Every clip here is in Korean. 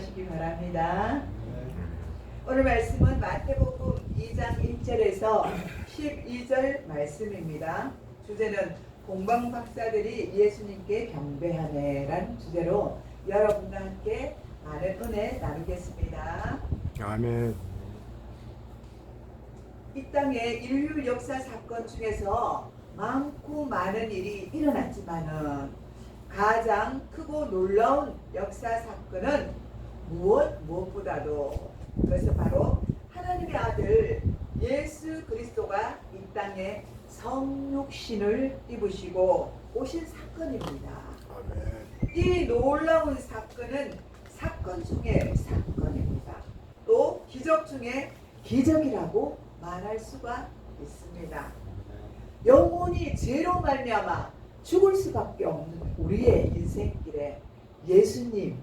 기도하시기 바랍니다. 오늘 말씀은 마태복음 2장 1절에서 12절 말씀입니다. 주제는 동방박사들이 예수님께 경배하네라는 주제로 여러분과 함께 많은 은혜 나누겠습니다. 아멘. 이 땅의 인류 역사 사건 중에서 많고 많은 일이 일어났지만은 가장 크고 놀라운 역사 사건은 무엇보다도 그것은 바로 하나님의 아들 예수 그리스도가 이 땅에 성육신을 입으시고 오신 사건입니다. 아멘. 이 놀라운 사건은 사건 중에 사건입니다. 또 기적 중에 기적이라고 말할 수가 있습니다. 영혼이 죄로 말미암아 죽을 수밖에 없는 우리의 인생길에 예수님이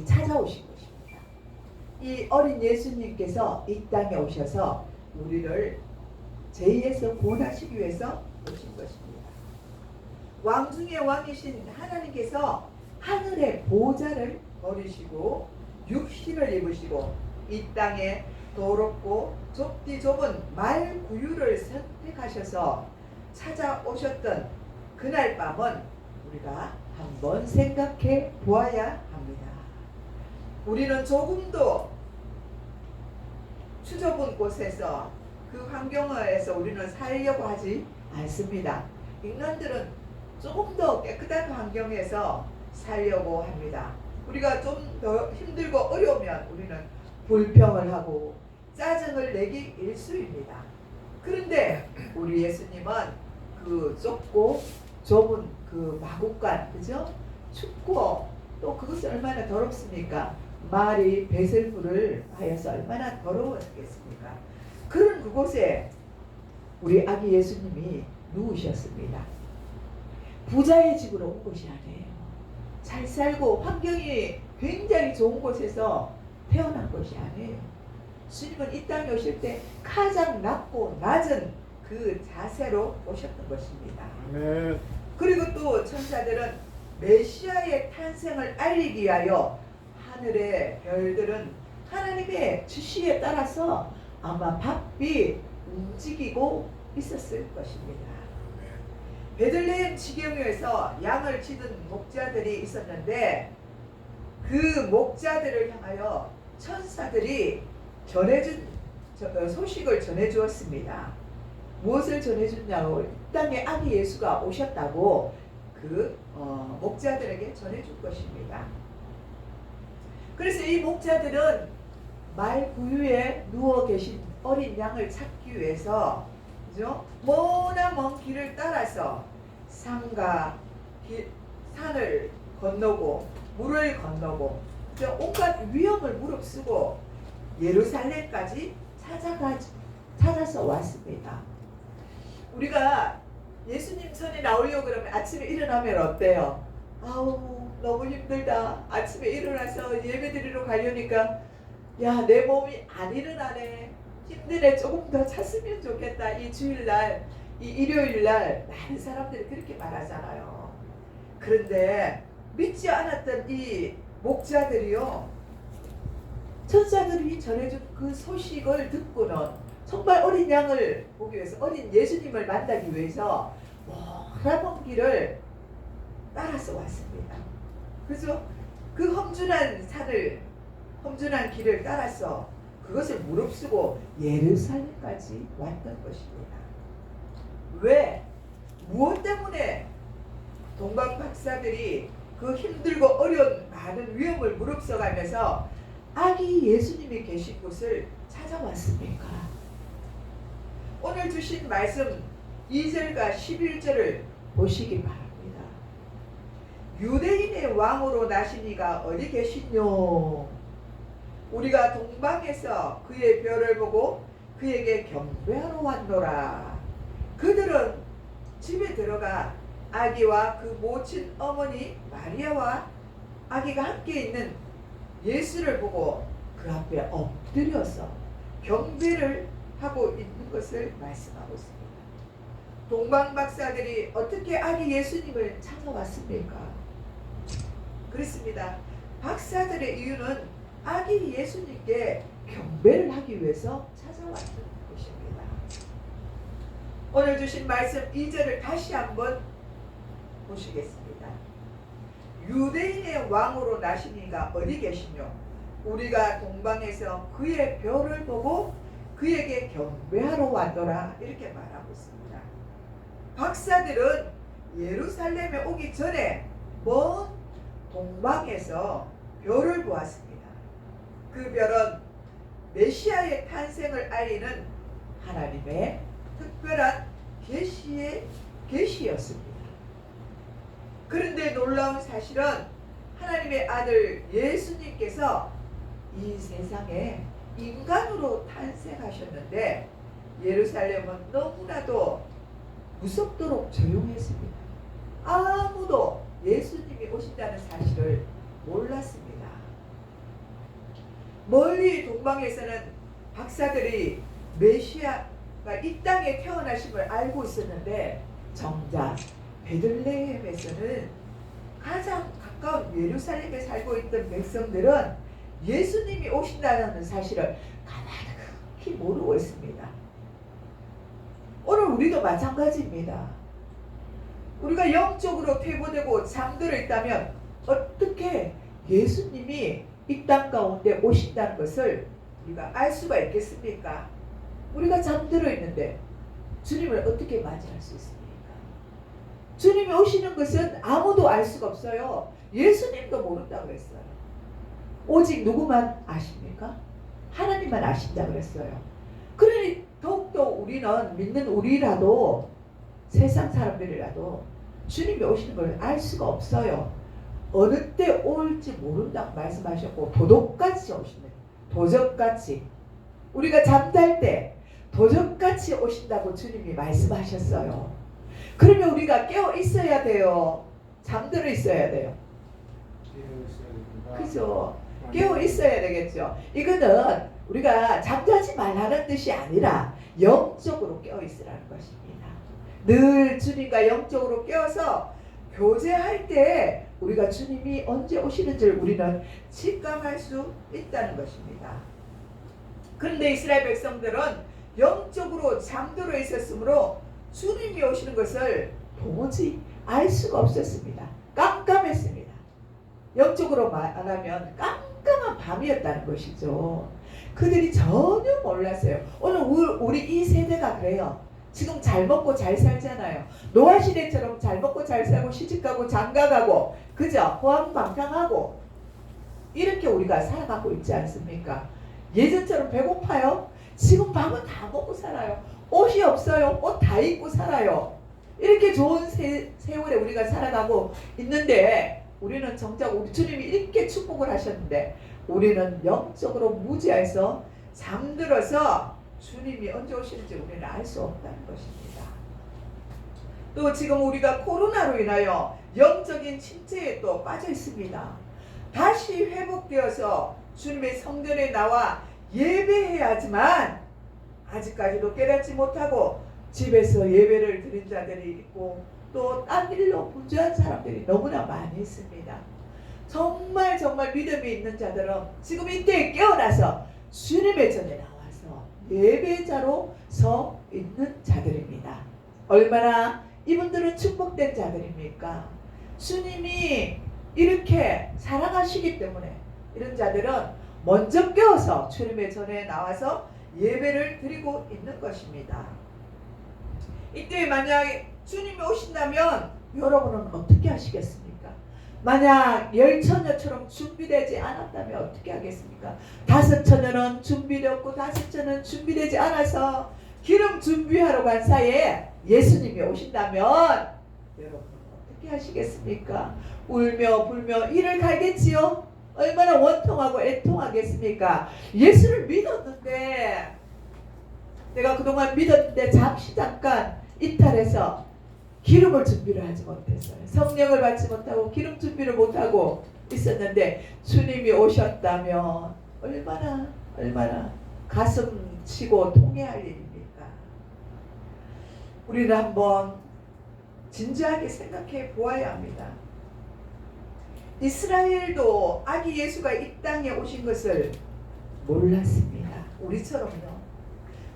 찾아오신 것입니다. 이 어린 예수님께서 이 땅에 오셔서 우리를 죄에서 구원하시기 위해서 오신 것입니다. 왕 중의 왕이신 하나님께서 하늘의 보좌를 버리시고 육신을 입으시고 이 땅에 더럽고 좁디 좁은 말구유를 선택하셔서 찾아오셨던 그날 밤은 우리가 한번 생각해 보아야 합니다. 우리는 조금도 추좁은 곳에서 그 환경에서 우리는 살려고 하지 않습니다. 인간들은 조금 더 깨끗한 환경에서 살려고 합니다. 우리가 좀 더 힘들고 어려우면 우리는 불평을 하고 짜증을 내기 일쑤입니다. 그런데 우리 예수님은 그 좁고 좁은 그 마국간, 그죠? 춥고 또 그것이 얼마나 더럽습니까? 말이 베슬불을 하여서 얼마나 더러웠겠습니까? 그런 그곳에 우리 아기 예수님이 누우셨습니다. 부자의 집으로 온 것이 아니에요. 잘 살고 환경이 굉장히 좋은 곳에서 태어난 것이 아니에요. 주님은 이 땅에 오실 때 가장 낮고 낮은 그 자세로 오셨던 것입니다. 아멘. 그리고 또 천사들은 메시아의 탄생을 알리기 위하여 하늘의 별들은 하나님의 지시에 따라서 아마 바삐 움직이고 있었을 것입니다. 베들레헴 지경에서 양을 치던 목자들이 있었는데 그 목자들을 향하여 천사들이 소식을 전해주었습니다. 무엇을 전해줬냐고, 이 땅에 아기 예수가 오셨다고 그 목자들에게 전해줄 것입니다. 그래서 이 목자들은 말 구유에 누워 계신 어린 양을 찾기 위해서, 그죠? 머나 먼 길을 따라서 산을 건너고 물을 건너고 온갖 위험을 무릅쓰고 예루살렘까지 찾아서 왔습니다. 우리가 예수님 전에 나오려고 그러면 아침에 일어나면 어때요? 아우 너무 힘들다. 아침에 일어나서 예배드리러 가려니까 야 내 몸이 안 일어나네. 힘드네. 조금 더 잤으면 좋겠다. 이 주일날, 이 일요일날 많은 사람들이 그렇게 말하잖아요. 그런데 믿지 않았던 이 목자들이요, 천사들이 전해준 그 소식을 듣고는 정말 어린 양을 보기 위해서, 어린 예수님을 만나기 위해서 먼 길을 따라서 왔습니다. 그래서 그 험준한 길을 따라서 그것을 무릅쓰고 예루살렘까지 왔던 것입니다. 왜? 무엇 때문에 동방박사들이 그 힘들고 어려운 많은 위험을 무릅써가면서 아기 예수님이 계신 곳을 찾아왔습니까? 오늘 주신 말씀 2절과 11절을 보시기 바랍니다. 유대인의 왕으로 나신 이가 어디 계시뇨? 우리가 동방에서 그의 별을 보고 그에게 경배하러 왔노라. 그들은 집에 들어가 아기와 그 모친 어머니 마리아와 아기가 함께 있는 예수를 보고 그 앞에 엎드려서 경배를 하고 있는 것을 말씀하고 있습니다. 동방박사들이 어떻게 아기 예수님을 찾아왔습니까? 그렇습니다. 박사들의 이유는 아기 예수님께 경배를 하기 위해서 찾아왔던 것입니다. 오늘 주신 말씀 2절을 다시 한번 보시겠습니다. 유대인의 왕으로 나신 이가 어디 계시뇨? 우리가 동방에서 그의 별을 보고 그에게 경배하러 왔노라. 이렇게 말하고 있습니다. 박사들은 예루살렘에 오기 전에 먼 동방에서 별을 보았습니다. 그 별은 메시아의 탄생을 알리는 하나님의 특별한 계시였습니다. 그런데 놀라운 사실은 하나님의 아들 예수님께서 이 세상에 인간으로 탄생하셨는데 예루살렘은 너무나도 무섭도록 조용했습니다. 아무도 예수님이 오신다는 사실을 몰랐습니다. 멀리 동방에서는 박사들이 메시아가 이 땅에 태어나심을 알고 있었는데 정작 베들레헴에서는 가장 가까운 예루살렘에 살고 있던 백성들은 예수님이 오신다는 사실을 가만히 모르고 있습니다. 오늘 우리도 마찬가지입니다. 우리가 영적으로 퇴보되고 잠들어 있다면 어떻게 예수님이 이 땅 가운데 오신다는 것을 우리가 알 수가 있겠습니까? 우리가 잠들어 있는데 주님을 어떻게 맞이할 수 있습니까? 주님이 오시는 것은 아무도 알 수가 없어요. 예수님도 모른다고 그랬어요. 오직 누구만 아십니까? 하나님만 아신다고 그랬어요. 그러니 더욱더 우리는 믿는 우리라도 세상 사람들이라도 주님이 오시는 걸 알 수가 없어요. 어느 때 올지 모른다고 말씀하셨고 도둑같이 오시는, 도적같이 우리가 잠잘 때 도적같이 오신다고 주님이 말씀하셨어요. 그러면 우리가 깨어 있어야 돼요. 잠들어 있어야 돼요. 그죠? 깨어 있어야 되겠죠. 이거는 우리가 잠자지 말라는 뜻이 아니라 영적으로 깨어 있으라는 것입니다. 늘 주님과 영적으로 깨어서 교제할 때 우리가 주님이 언제 오시는지를 우리는 직감할 수 있다는 것입니다. 그런데 이스라엘 백성들은 영적으로 잠들어 있었으므로 주님이 오시는 것을 도무지 알 수가 없었습니다. 깜깜했습니다. 영적으로 말하면 깜깜한 밤이었다는 것이죠. 그들이 전혀 몰랐어요. 오늘 우리 이 세대가 그래요. 지금 잘 먹고 잘 살잖아요. 노아 시대처럼 잘 먹고 잘 살고 시집가고 장가가고 그죠? 호황방탕하고 이렇게 우리가 살아가고 있지 않습니까? 예전처럼 배고파요? 지금 밥은 다 먹고 살아요. 옷이 없어요. 옷 다 입고 살아요. 이렇게 좋은 세월에 우리가 살아가고 있는데 우리는 정작 우리 주님이 이렇게 축복을 하셨는데 우리는 영적으로 무지해서 잠들어서 주님이 언제 오시는지 우리는 알 수 없다는 것입니다. 또 지금 우리가 코로나로 인하여 영적인 침체에 또 빠져 있습니다. 다시 회복되어서 주님의 성전에 나와 예배해야 하지만 아직까지도 깨닫지 못하고 집에서 예배를 드린 자들이 있고 또 딴 일로 분주한 사람들이 너무나 많이 있습니다. 정말 믿음이 있는 자들은 지금 이때에 깨어나서 주님의 전에 나와서 예배자로 서 있는 자들입니다. 얼마나 이분들은 축복된 자들입니까? 주님이 이렇게 사랑하시기 때문에 이런 자들은 먼저 깨어서 주님의 전에 나와서 예배를 드리고 있는 것입니다. 이때 만약 주님이 오신다면 여러분은 어떻게 하시겠습니까? 만약 열처녀처럼 준비되지 않았다면 어떻게 하겠습니까? 5처녀는 준비되었고 5처녀는 준비되지 않아서 기름 준비하러 간 사이에 예수님이 오신다면 여러분은 어떻게 하시겠습니까? 울며 불며 이를 갈겠지요? 얼마나 원통하고 애통하겠습니까? 예수를 믿었는데 내가 그동안 믿었는데 잠깐 이탈해서 기름을 준비를 하지 못했어요. 성령을 받지 못하고 기름 준비를 못하고 있었는데 주님이 오셨다면 얼마나 가슴 치고 통회할 일입니까? 우리는 한번 진지하게 생각해 보아야 합니다. 이스라엘도 아기 예수가 이 땅에 오신 것을 몰랐습니다. 우리처럼요.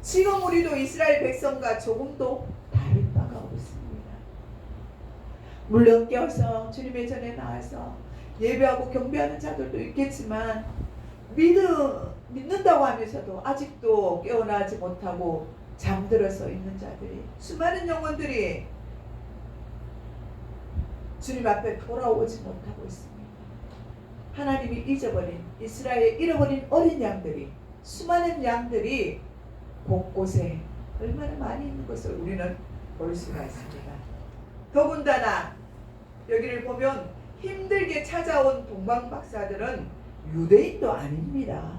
지금 우리도 이스라엘 백성과 조금도 다를 바가 없습니다. 물론 깨어서 주님의 전에 나와서 예배하고 경배하는 자들도 있겠지만 믿는다고 하면서도 아직도 깨어나지 못하고 잠들어서 있는 자들이, 수많은 영혼들이 주님 앞에 돌아오지 못하고 있습니다. 하나님이 잊어버린, 이스라엘에 잃어버린 어린 양들이, 수많은 양들이 곳곳에 얼마나 많이 있는 것을 우리는 볼 수가 있습니다. 더군다나 여기를 보면 힘들게 찾아온 동방박사들은 유대인도 아닙니다.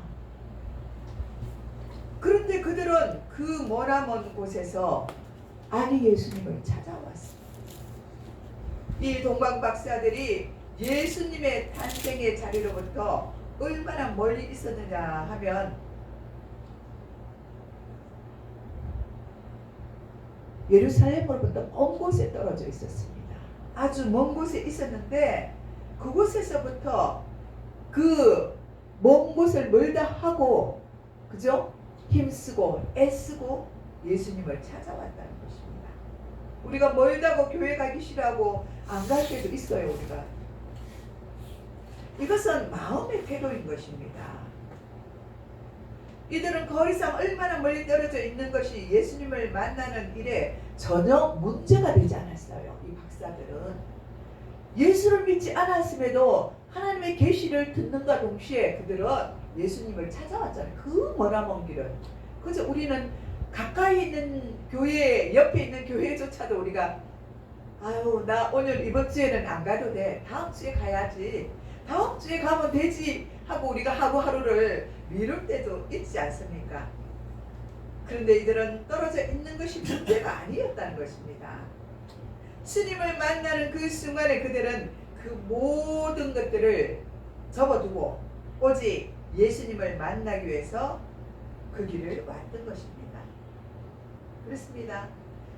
그런데 그들은 그 머나먼 곳에서 아기 예수님을 찾아왔습니다. 이 동방박사들이 예수님의 탄생의 자리로부터 얼마나 멀리 있었느냐 하면 예루살렘으로부터 먼 곳에 떨어져 있었습니다. 아주 먼 곳에 있었는데 그곳에서부터 그 먼 곳을 멀다 하고, 그죠? 힘쓰고 애쓰고 예수님을 찾아왔다는 것입니다. 우리가 멀다고 교회 가기 싫어하고 안 갈 때도 있어요. 우리가 이것은 마음의 태도인 것입니다. 이들은 더 이상 얼마나 멀리 떨어져 있는 것이 예수님을 만나는 일에 전혀 문제가 되지 않았어요. 이 박사들은 예수를 믿지 않았음에도 하나님의 계시를 듣는가 동시에 그들은 예수님을 찾아왔잖아요. 그 머나먼 길을. 그래서 우리는 가까이 있는 교회, 옆에 있는 교회조차도 우리가 아유, 나 오늘 이번 주에는 안 가도 돼, 다음 주에 가야지, 다음 주에 가면 되지 하고 우리가 하루하루를 미룰 때도 있지 않습니까? 그런데 이들은 떨어져 있는 것이 문제가 아니었다는 것입니다. 주님을 만나는 그 순간에 그들은 그 모든 것들을 접어두고 오직 예수님을 만나기 위해서 그 길을 왔던 것입니다. 그렇습니다.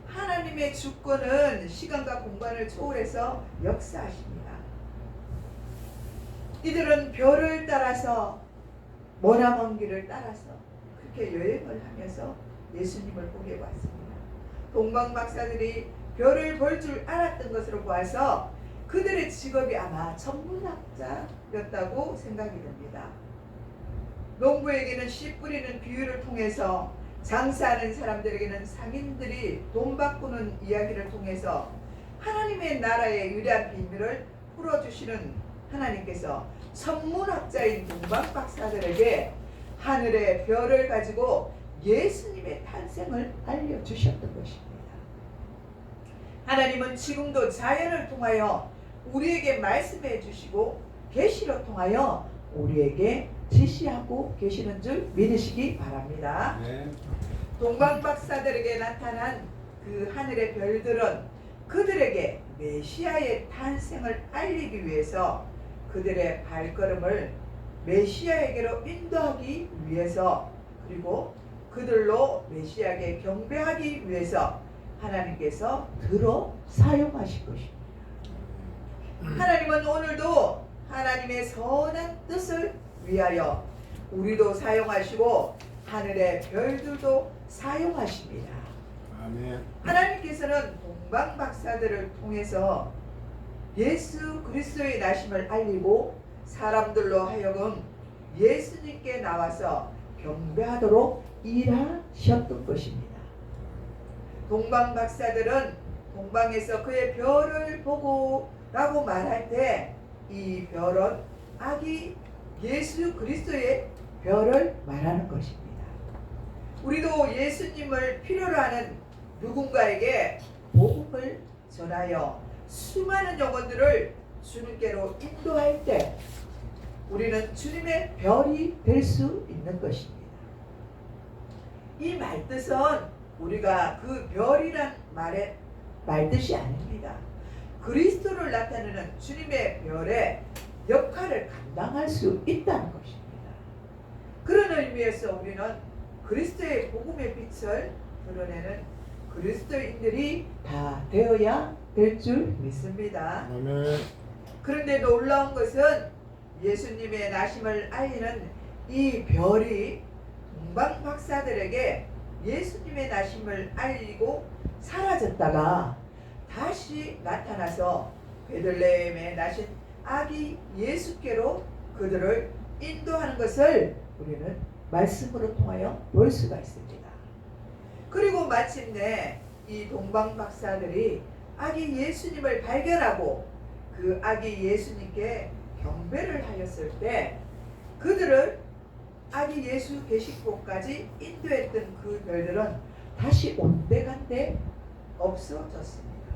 하나님의 주권은 시간과 공간을 초월해서 역사하십니다. 이들은 별을 따라서, 머나먼 길을 따라서 그렇게 여행을 하면서 예수님을 보게 왔습니다. 동방박사들이 별을 볼 줄 알았던 것으로 보아서 그들의 직업이 아마 천문학자였다고 생각이 됩니다. 농부에게는 씨 뿌리는 비유를 통해서, 장사하는 사람들에게는 상인들이 돈 바꾸는 이야기를 통해서 하나님의 나라의 유리한 비밀을 풀어주시는 하나님께서 천문학자인 동방박사들에게 하늘의 별을 가지고 예수님의 탄생을 알려주셨던 것입니다. 하나님은 지금도 자연을 통하여 우리에게 말씀해 주시고 계시를 통하여 우리에게 지시하고 계시는 줄 믿으시기 바랍니다. 네. 동방박사들에게 나타난 그 하늘의 별들은 그들에게 메시아의 탄생을 알리기 위해서 그들의 발걸음을 메시아에게로 인도하기 위해서, 그리고 그들로 메시아에게 경배하기 위해서 하나님께서 들어 사용하실 것입니다. 하나님은 오늘도 하나님의 선한 뜻을 위하여 우리도 사용하시고 하늘의 별들도 사용하십니다. 아멘. 하나님께서는 동방박사들을 통해서 예수 그리스도의 나심을 알리고 사람들로 하여금 예수님께 나와서 경배하도록 일하셨던 것입니다. 동방박사들은 동방에서 그의 별을 보고 라고 말할 때 이 별은 아기 예수 그리스도의 별을 말하는 것입니다. 우리도 예수님을 필요로 하는 누군가에게 복음을 전하여 수많은 영혼들을 주님께로 인도할 때 우리는 주님의 별이 될 수 있는 것입니다. 이 말뜻은 우리가 그 별이란 말의 말뜻이 아닙니다. 그리스도를 나타내는 주님의 별의 역할을 감당할 수 있다는 것입니다. 그런 의미에서 우리는 그리스도의 복음의 빛을 드러내는 그리스도인들이 다 되어야 될 줄 믿습니다. 아멘. 그런데 놀라운 것은 예수님의 나심을 알리는 이 별이 동방 박사들에게 예수님의 나심을 알리고 사라졌다가 다시 나타나서 베들레헴에 나신 아기 예수께로 그들을 인도하는 것을 우리는 말씀으로 통하여 볼 수가 있습니다. 그리고 마침내 이 동방 박사들이 아기 예수님을 발견하고 그 아기 예수님께 경배를 하였을 때 그들을 아기 예수 계신 곳까지 인도했던 그 별들은 다시 온데간데 없어졌습니다.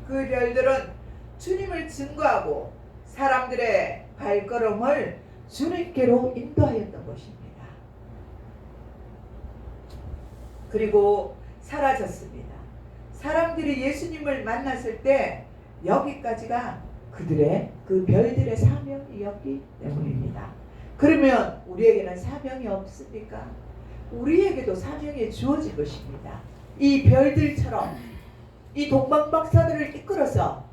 그 별들은 주님을 증거하고 사람들의 발걸음을 주님께로 인도하였던 것입니다. 그리고 사라졌습니다. 사람들이 예수님을 만났을 때 여기까지가 그들의 그 별들의 사명이었기 때문입니다. 그러면 우리에게는 사명이 없습니까? 우리에게도 사명이 주어진 것입니다. 이 별들처럼 이 동방박사들을 이끌어서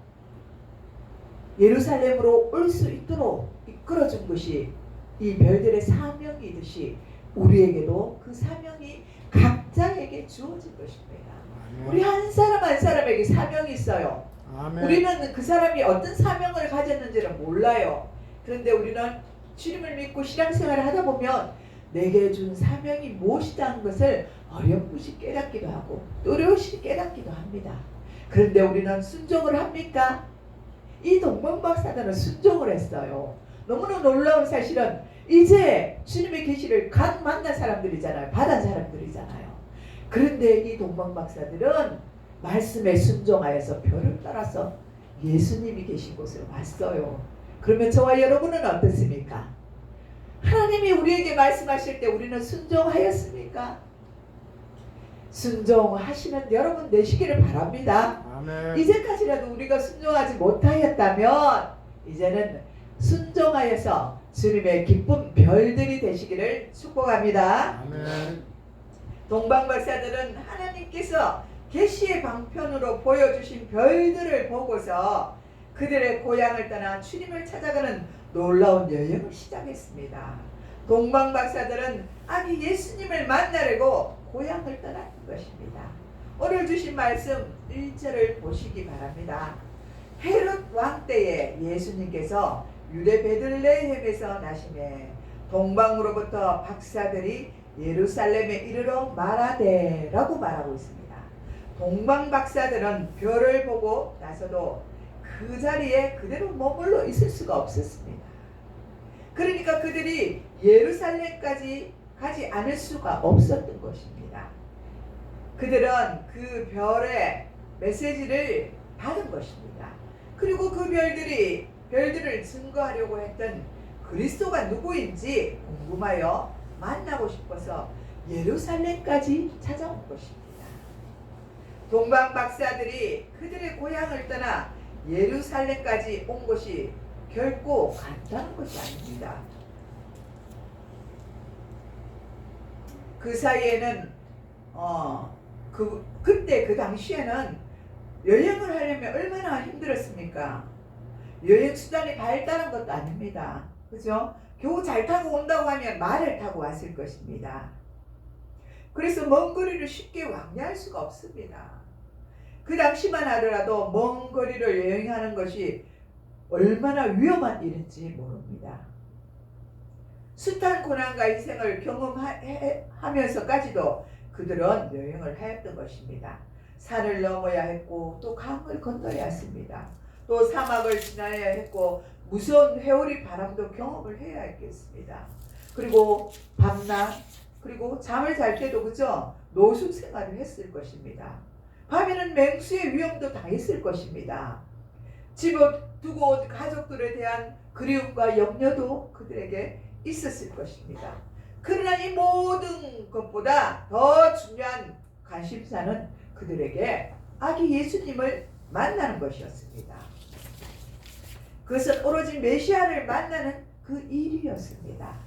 예루살렘으로 올 수 있도록 이끌어준 것이 이 별들의 사명이듯이 우리에게도 그 사명이 각자에게 주어진 것입니다. 우리 한 사람 한 사람에게 사명이 있어요. 아멘. 우리는 그 사람이 어떤 사명을 가졌는지는 몰라요. 그런데 우리는 주님을 믿고 신앙생활을 하다 보면 내게 준 사명이 무엇이다 하는 것을 어렴풋이 깨닫기도 하고 또렷이 깨닫기도 합니다. 그런데 우리는 순종을 합니까? 이 동방박사들은 순종을 했어요. 너무나 놀라운 사실은 이제 주님의 계시를 갓 만난 사람들이잖아요. 받은 사람들이잖아요. 그런데 이 동방박사들은 말씀에 순종하여서 별을 따라서 예수님이 계신 곳으로 왔어요. 그러면 저와 여러분은 어떻습니까? 하나님이 우리에게 말씀하실 때 우리는 순종하였습니까? 순종하시는 여러분 되시기를 바랍니다. 아멘. 이제까지라도 우리가 순종하지 못하였다면 이제는 순종하여서 주님의 기쁜 별들이 되시기를 축복합니다. 아멘. 동방박사들은 하나님께서 계시의 방편으로 보여주신 별들을 보고서 그들의 고향을 떠나 주님을 찾아가는 놀라운 여행을 시작했습니다. 동방박사들은 아기 예수님을 만나려고 고향을 떠났던 것입니다. 오늘 주신 말씀 1절을 보시기 바랍니다. 헤롯 왕 때에 예수님께서 유대 베들레헴에서 나시매 동방으로부터 박사들이 예루살렘에 이르러 말하되 라고 말하고 있습니다. 동방 박사들은 별을 보고 나서도 그 자리에 그대로 머물러 있을 수가 없었습니다. 그러니까 그들이 예루살렘까지 가지 않을 수가 없었던 것입니다. 그들은 그 별의 메시지를 받은 것입니다. 그리고 그 별들을 증거하려고 했던 그리스도가 누구인지 궁금하여 만나고 싶어서 예루살렘까지 찾아온 것입니다. 동방 박사들이 그들의 고향을 떠나 예루살렘까지 온 것이 결코 간단한 것이 아닙니다. 그 사이에는 그때 그 당시에는 여행을 하려면 얼마나 힘들었습니까? 여행 수단이 발달한 것도 아닙니다. 그죠? 겨우 잘 타고 온다고 하면 말을 타고 왔을 것입니다. 그래서 먼 거리를 쉽게 왕래할 수가 없습니다. 그 당시만 하더라도 먼 거리를 여행하는 것이 얼마나 위험한 일인지 모릅니다. 숱한 고난과 희생을 경험하면서까지도 그들은 여행을 하였던 것입니다. 산을 넘어야 했고 또 강을 건너야 했습니다. 또 사막을 지나야 했고 무서운 회오리 바람도 경험을 해야 했겠습니다. 그리고 밤낮 그리고 잠을 잘 때도 그죠? 노숙 생활을 했을 것입니다. 밤에는 맹수의 위험도 당했을 것입니다. 집을 두고 가족들에 대한 그리움과 염려도 그들에게 있었을 것입니다. 그러나 이 모든 것보다 더 중요한 관심사는 그들에게 아기 예수님을 만나는 것이었습니다. 그것은 오로지 메시아를 만나는 그 일이었습니다.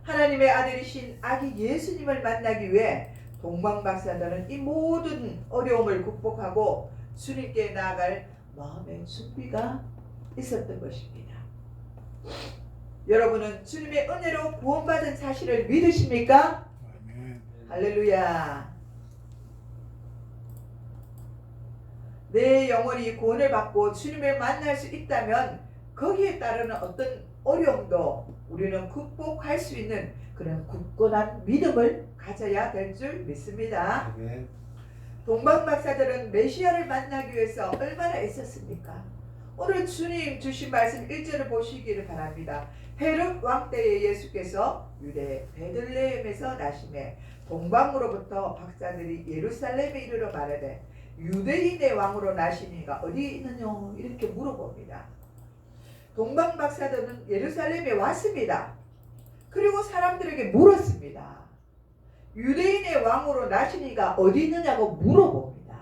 하나님의 아들이신 아기 예수님을 만나기 위해 동방박사들은 이 모든 어려움을 극복하고 주님께 나아갈 마음의 준비가 있었던 것입니다. 여러분은 주님의 은혜로 구원받은 사실을 믿으십니까? 아멘. 할렐루야. 내 영혼이 구원을 받고 주님을 만날 수 있다면 거기에 따르는 어떤 어려움도 우리는 극복할 수 있는 그런 굳건한 믿음을 가져야 될 줄 믿습니다. 아멘. 동방박사들은 메시아를 만나기 위해서 얼마나 애썼습니까? 오늘 주님 주신 말씀 1절을 보시기를 바랍니다. 헤롯 왕 때에 예수께서 유대 베들레헴에서 나심에 동방으로부터 박사들이 예루살렘에 이르러 말하되 유대인의 왕으로 나시니가 어디 있느냐 이렇게 물어봅니다. 동방박사들은 예루살렘에 왔습니다. 그리고 사람들에게 물었습니다. 유대인의 왕으로 나시니가 어디 있느냐고 물어봅니다.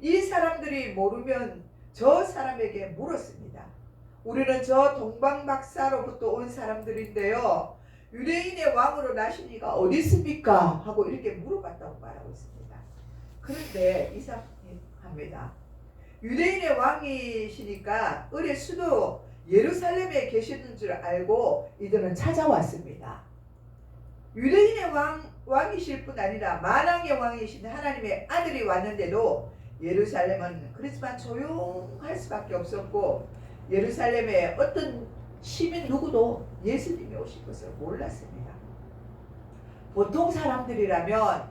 이 사람들이 모르면 저 사람에게 물었습니다. 우리는 저 동방박사로부터 온 사람들인데요. 유대인의 왕으로 나시니가 어디 있습니까? 하고 이렇게 물어봤다고 말하고 있습니다. 그런데 이상합니다. 유대인의 왕이시니까 을의 수도 예루살렘에 계시는 줄 알고 이들은 찾아왔습니다. 유대인의 왕이실 뿐 아니라 만왕의 왕이신 하나님의 아들이 왔는데도 예루살렘은 그렇지만 조용할 수밖에 없었고 예루살렘에 어떤 시민 누구도 예수님이 오실 것을 몰랐습니다. 보통 사람들이라면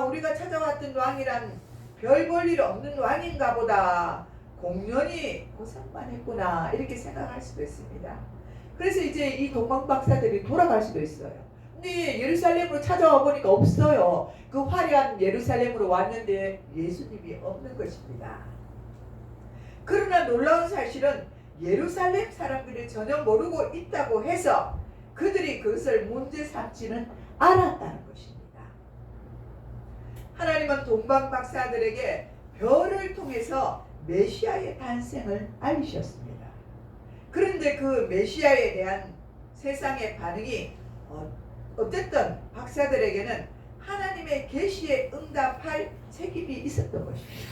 우리가 찾아왔던 왕이란 별 볼 일 없는 왕인가 보다, 공연히 고생만 했구나 이렇게 생각할 수도 있습니다. 그래서 이제 이 동방박사들이 돌아갈 수도 있어요. 근데 예루살렘으로 찾아와 보니까 없어요. 그 화려한 예루살렘으로 왔는데 예수님이 없는 것입니다. 그러나 놀라운 사실은 예루살렘 사람들이 전혀 모르고 있다고 해서 그들이 그것을 문제 삼지는 않았다는 것입니다. 하나님은 동방박사들에게 별을 통해서 메시아의 탄생을 알리셨습니다. 그런데 그 메시아에 대한 세상의 반응이 어쨌든 박사들에게는 하나님의 계시에 응답할 책임이 있었던 것입니다.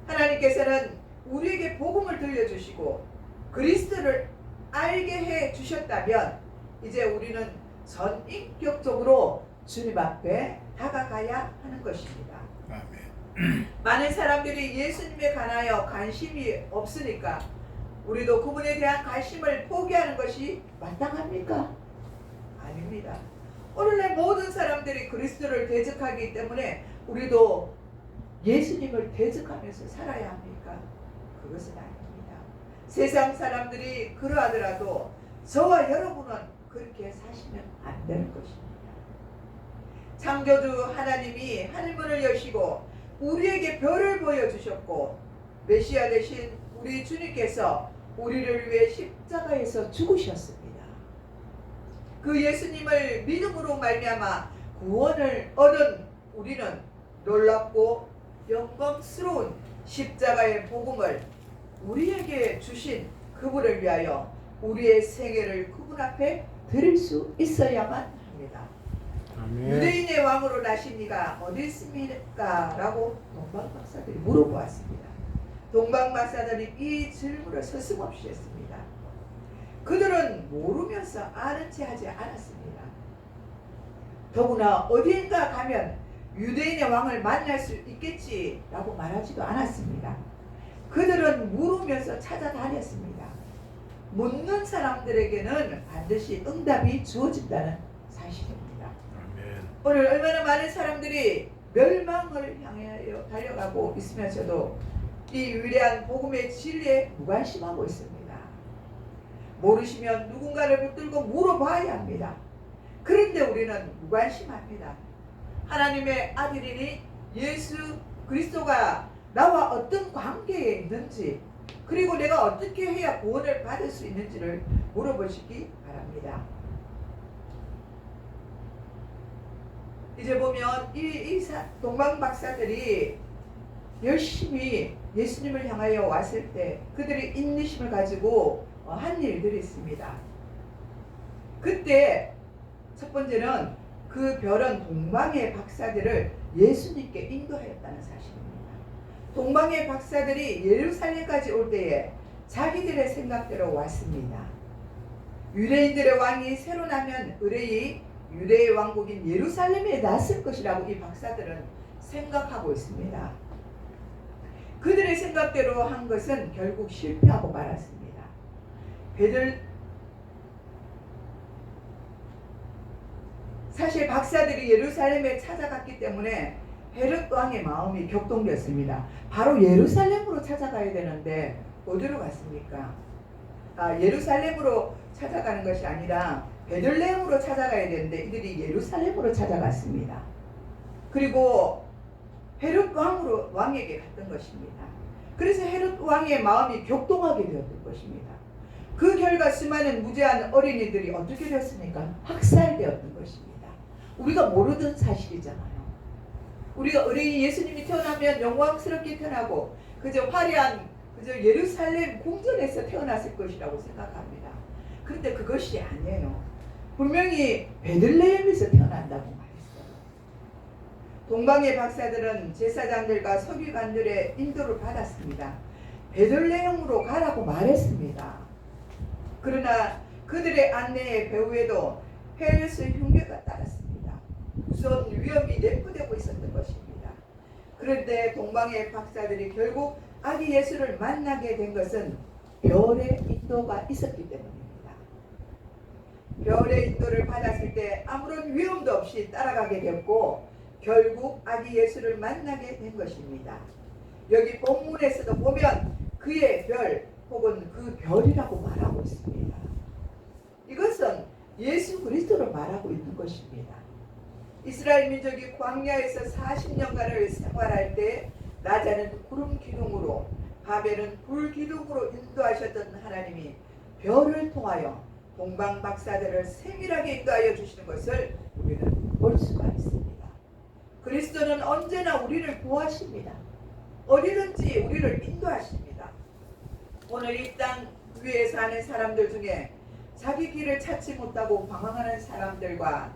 하나님께서는 우리에게 복음을 들려주시고 그리스도를 알게 해 주셨다면 이제 우리는 전인격적으로 주님 앞에 다가가야 하는 것입니다. 아멘. 많은 사람들이 예수님에 관하여 관심이 없으니까 우리도 그분에 대한 관심을 포기하는 것이 마땅합니까? 아닙니다. 오늘날 모든 사람들이 그리스도를 대적하기 때문에 우리도 예수님을 대적하면서 살아야 합니까? 그것은 아닙니다. 세상 사람들이 그러하더라도 저와 여러분은 그렇게 사시면 안 되는 것입니다. 창조주 하나님이 하늘문을 여시고 우리에게 별을 보여주셨고 메시아 되신 우리 주님께서 우리를 위해 십자가에서 죽으셨습니다. 그 예수님을 믿음으로 말미암아 구원을 얻은 우리는 놀랍고 영광스러운 십자가의 복음을 우리에게 주신 그분을 위하여 우리의 생애를 그분 앞에 드릴 수 있어야만 합니다. 아멘. 유대인의 왕으로 나신 이가 어디 있습니까? 라고 동방박사들이 물어보았습니다. 동방박사들이 이 질문을 서슴없이 했습니다. 그들은 모르면서 아는 체 하지 않았습니다. 더구나 어디인가 가면 유대인의 왕을 만날 수 있겠지라고 말하지도 않았습니다. 그들은 물으면서 찾아다녔습니다. 묻는 사람들에게는 반드시 응답이 주어진다는 사실입니다. 아멘. 오늘 얼마나 많은 사람들이 멸망을 향하여 달려가고 있으면서도 이 위대한 복음의 진리에 무관심하고 있습니다. 모르시면 누군가를 붙들고 물어봐야 합니다. 그런데 우리는 무관심합니다. 하나님의 아들이니 예수 그리스도가 나와 어떤 관계에 있는지, 그리고 내가 어떻게 해야 구원을 받을 수 있는지를 물어보시기 바랍니다. 이제 보면 이 동방박사들이 열심히 예수님을 향하여 왔을 때 그들이 인내심을 가지고 한 일들이 있습니다. 그때 첫 번째는 그 별은 동방의 박사들을 예수님께 인도하였다는 사실입니다. 동방의 박사들이 예루살렘까지 올 때에 자기들의 생각대로 왔습니다. 유대인들의 왕이 새로 나면 의뢰이 유대의 왕국인 예루살렘에 났을 것이라고 이 박사들은 생각하고 있습니다. 그들의 생각대로 한 것은 결국 실패하고 말았습니다. 사실 박사들이 예루살렘에 찾아갔기 때문에 헤롯 왕의 마음이 격동되었습니다. 바로 예루살렘으로 찾아가야 되는데 어디로 갔습니까? 예루살렘으로 찾아가는 것이 아니라 베들레헴으로 찾아가야 되는데 이들이 예루살렘으로 찾아갔습니다. 그리고 헤롯 왕에게 갔던 것입니다. 그래서 헤롯 왕의 마음이 격동하게 되었던 것입니다. 그 결과 수많은 무죄한 어린이들이 어떻게 되었습니까? 학살되었던 것입니다. 우리가 모르던 사실이잖아요. 우리가 의뢰인 예수님이 태어나면 영광스럽게 태어나고 그저 화려한 그저 예루살렘 궁전에서 태어났을 것이라고 생각합니다. 그런데 그것이 아니에요. 분명히 베들레헴에서 태어난다고 말했어요. 동방의 박사들은 제사장들과 서기관들의 인도를 받았습니다. 베들레헴으로 가라고 말했습니다. 그러나 그들의 안내의 배후에도 헤롯의 흉내가 따랐습니다. 무서운 위험이 내포되고 있었던 것입니다. 그런데 동방의 박사들이 결국 아기 예수를 만나게 된 것은 별의 인도가 있었기 때문입니다. 별의 인도를 받았을 때 아무런 위험도 없이 따라가게 됐고 결국 아기 예수를 만나게 된 것입니다. 여기 본문에서도 보면 그의 별 혹은 그 별이라고 말하고 있습니다. 이것은 예수 그리스도를 말하고 있는 것입니다. 이스라엘 민족이 광야에서 40년간을 생활할 때 낮에는 구름 기둥으로 밤에는 불 기둥으로 인도하셨던 하나님이 별을 통하여 동방 박사들을 세밀하게 인도하여 주시는 것을 우리는 볼 수가 있습니다. 그리스도는 언제나 우리를 구하십니다. 어디든지 우리를 인도하십니다. 오늘 이 땅 위에 사는 사람들 중에 자기 길을 찾지 못하고 방황하는 사람들과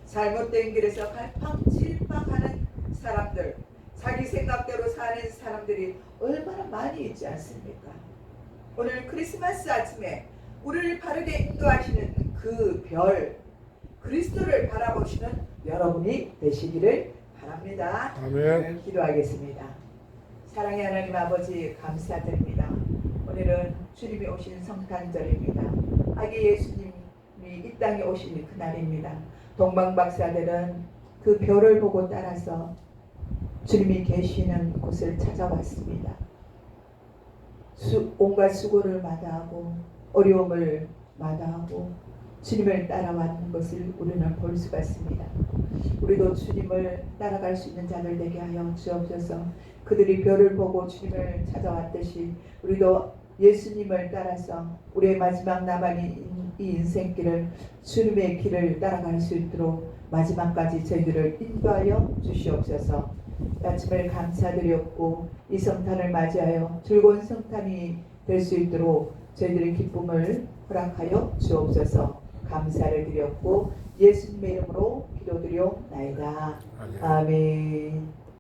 잘못된 길에서 갈팡질팡하는 사람들, 자기 생각대로 사는 사람들이 얼마나 많이 있지 않습니까? 오늘 크리스마스 아침에 우리를 바르게 인도하시는 그 별, 그리스도를 바라보시는 여러분이 되시기를 바랍니다. 아멘. 기도하겠습니다. 사랑의 하나님 아버지 감사드립니다. 오늘은 주님이 오신 성탄절입니다. 아기 예수님이 이 땅에 오신 그날입니다. 동방박사들은 그 별을 보고 따라서 주님이 계시는 곳을 찾아왔습니다. 온갖 수고를 마다하고 어려움을 마다하고 주님을 따라왔는 것을 우리는 볼 수가 있습니다. 우리도 주님을 따라갈 수 있는 자들 되게 하여 주옵소서. 그들이 별을 보고 주님을 찾아왔듯이 우리도 예수님을 따라서 우리의 마지막 남은 이 인생길을 주님의 길을 따라갈 수 있도록 마지막까지 저희들을 인도하여 주시옵소서. 아침을 감사드렸고 이 성탄을 맞이하여 즐거운 성탄이 될 수 있도록 저희들의 기쁨을 허락하여 주옵소서. 감사를 드렸고 예수님의 이름으로 기도드려옵나이다. 아멘.